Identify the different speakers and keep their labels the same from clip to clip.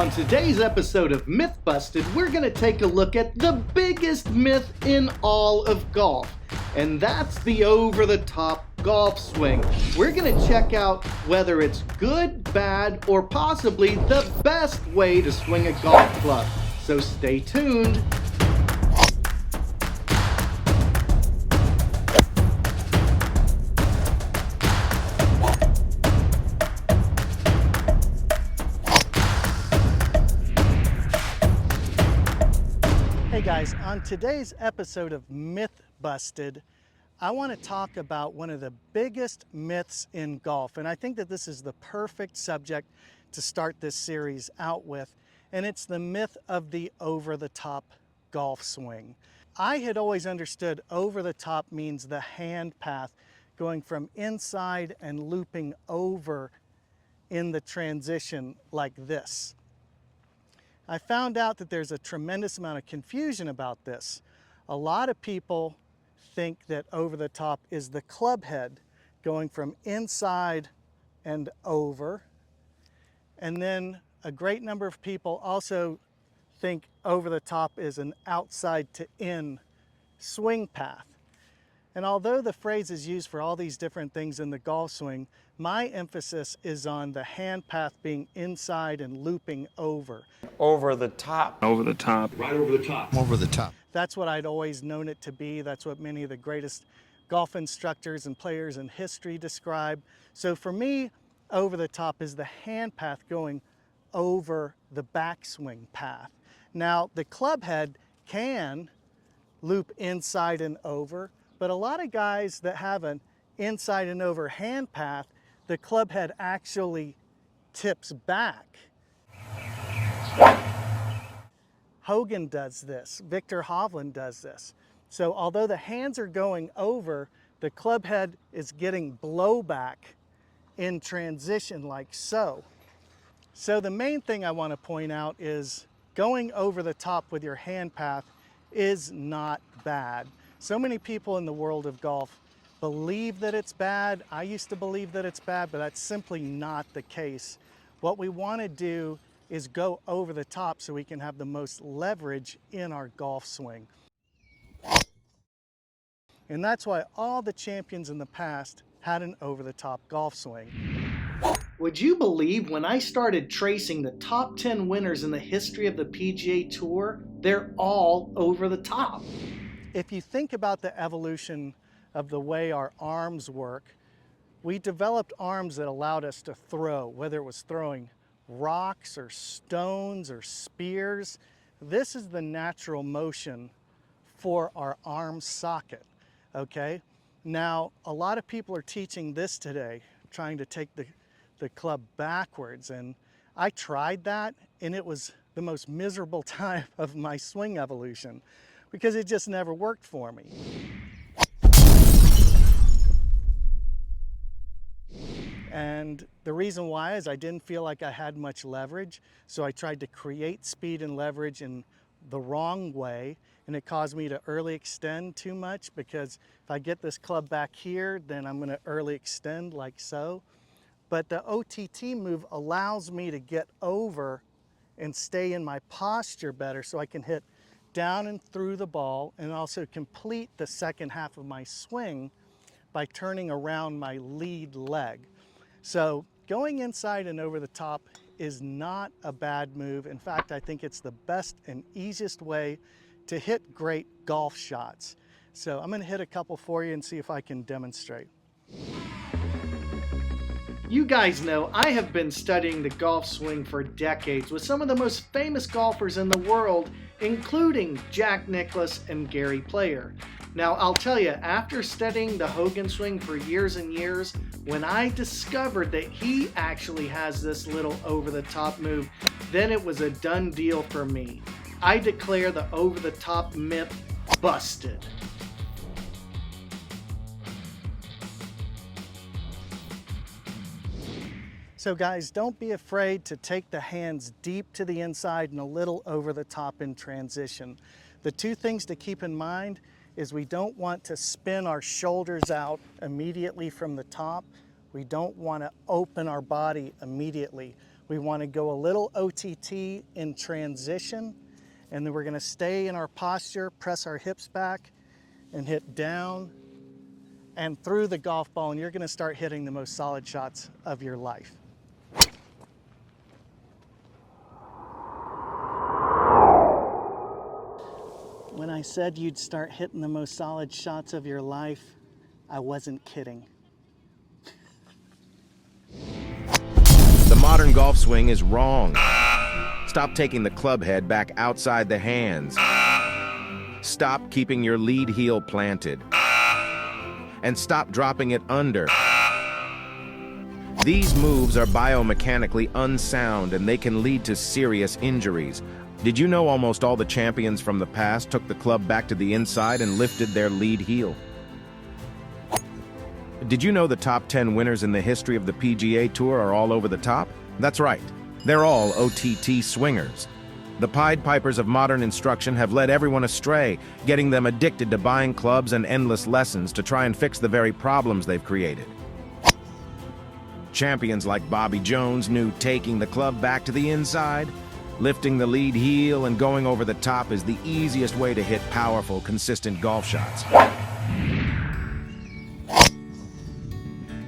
Speaker 1: On today's episode of MythBusted, we're going to take a look at the biggest myth in all of golf, and that's the over-the-top golf swing. We're going to check out whether it's good, bad, or possibly the best way to swing a golf club. So stay tuned.
Speaker 2: Hey guys, on today's episode of MythBusted, I want to talk about one of the biggest myths in golf, and I think that this is the perfect subject to start this series out with, and it's the myth of the over-the-top golf swing. I had always understood over-the-top means the hand path going from inside and looping over in the transition like this. I found out that there's a tremendous amount of confusion about this. A lot of people think that over the top is the club head going from inside and over. And then a great number of people also think over the top is an outside to in swing path. And although the phrase is used for all these different things in the golf swing, my emphasis is on the hand path being inside and looping over.
Speaker 3: Over the top.
Speaker 4: Over the top.
Speaker 5: Right over the top.
Speaker 6: Over the top.
Speaker 2: That's what I'd always known it to be. That's what many of the greatest golf instructors and players in history describe. So for me, over the top is the hand path going over the backswing path. Now, the club head can loop inside and over, but a lot of guys that have an inside and over hand path, the club head actually tips back. Hogan does this, Victor Hovland does this. So although the hands are going over, the club head is getting blowback in transition like so. So the main thing I want to point out is going over the top with your hand path is not bad. So many people in the world of golf believe that it's bad. I used to believe that it's bad, but that's simply not the case. What we want to do is go over the top so we can have the most leverage in our golf swing. And that's why all the champions in the past had an over-the-top golf swing.
Speaker 1: Would you believe when I started tracing the top 10 winners in the history of the PGA Tour, they're all over the top?
Speaker 2: If you think about the evolution of the way our arms work, we developed arms that allowed us to throw, whether it was throwing rocks or stones or spears. This is the natural motion for our arm socket, okay? Now, a lot of people are teaching this today, trying to take the club backwards, and I tried that, and it was the most miserable time of my swing evolution, because it just never worked for me. And the reason why is I didn't feel like I had much leverage, so I tried to create speed and leverage in the wrong way, and it caused me to early extend too much, because if I get this club back here, then I'm going to early extend like so. But the OTT move allows me to get over and stay in my posture better, so I can hit down and through the ball and also complete the second half of my swing by turning around my lead leg. So going inside and over the top is not a bad move. In fact, I think it's the best and easiest way to hit great golf shots. So I'm going to hit a couple for you and see if I can demonstrate.
Speaker 1: You guys know I have been studying the golf swing for decades with some of the most famous golfers in the world, including Jack Nicklaus and Gary Player. Now, I'll tell you, after studying the Hogan swing for years and years, when I discovered that he actually has this little over-the-top move, then it was a done deal for me. I declare the over-the-top myth busted.
Speaker 2: So guys, don't be afraid to take the hands deep to the inside and a little over the top in transition. The two things to keep in mind is we don't want to spin our shoulders out immediately from the top. We don't want to open our body immediately. We want to go a little OTT in transition, and then we're going to stay in our posture, press our hips back, and hit down and through the golf ball, and you're going to start hitting the most solid shots of your life. When I said you'd start hitting the most solid shots of your life, I wasn't kidding.
Speaker 3: The modern golf swing is wrong. Stop taking the club head back outside the hands. Stop keeping your lead heel planted. And stop dropping it under. These moves are biomechanically unsound and they can lead to serious injuries. Did you know almost all the champions from the past took the club back to the inside and lifted their lead heel? Did you know the top 10 winners in the history of the PGA Tour are all over the top? That's right. They're all OTT swingers. The Pied Pipers of modern instruction have led everyone astray, getting them addicted to buying clubs and endless lessons to try and fix the very problems they've created. Champions like Bobby Jones knew taking the club back to the inside, lifting the lead heel, and going over the top is the easiest way to hit powerful, consistent golf shots.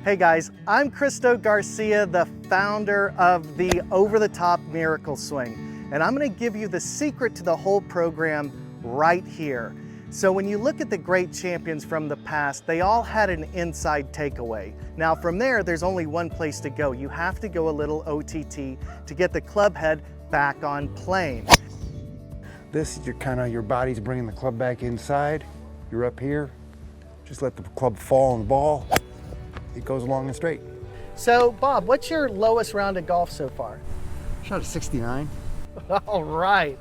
Speaker 2: Hey guys, I'm Christo Garcia, the founder of the Over-the-Top Miracle Swing, and I'm going to give you the secret to the whole program right here. So when you look at the great champions from the past, they all had an inside takeaway. Now from there, there's only one place to go. You have to go a little OTT to get the club head back on plane.
Speaker 4: This is your body's bringing the club back inside. You're up here. Just let the club fall on the ball. It goes long and straight.
Speaker 2: So Bob, what's your lowest round of golf so far?
Speaker 4: Shot a 69.
Speaker 2: All right.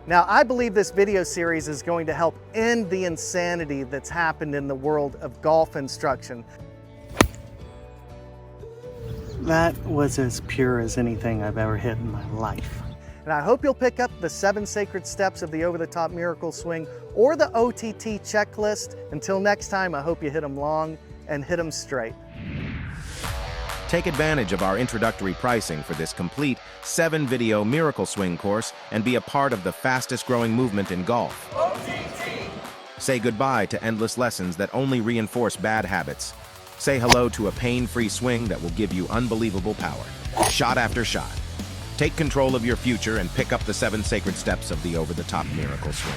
Speaker 2: Now I believe this video series is going to help end the insanity that's happened in the world of golf instruction. That was as pure as anything I've ever hit in my life. And I hope you'll pick up the 7 sacred steps of the Over-the-Top Miracle Swing or the OTT checklist. Until next time, I hope you hit them long and hit them straight.
Speaker 3: Take advantage of our introductory pricing for this complete 7-video Miracle Swing course and be a part of the fastest growing movement in golf. OTT! Say goodbye to endless lessons that only reinforce bad habits. Say hello to a pain-free swing that will give you unbelievable power, shot after shot. Take control of your future and pick up the 7 sacred steps of the Over-the-Top Miracle Swing.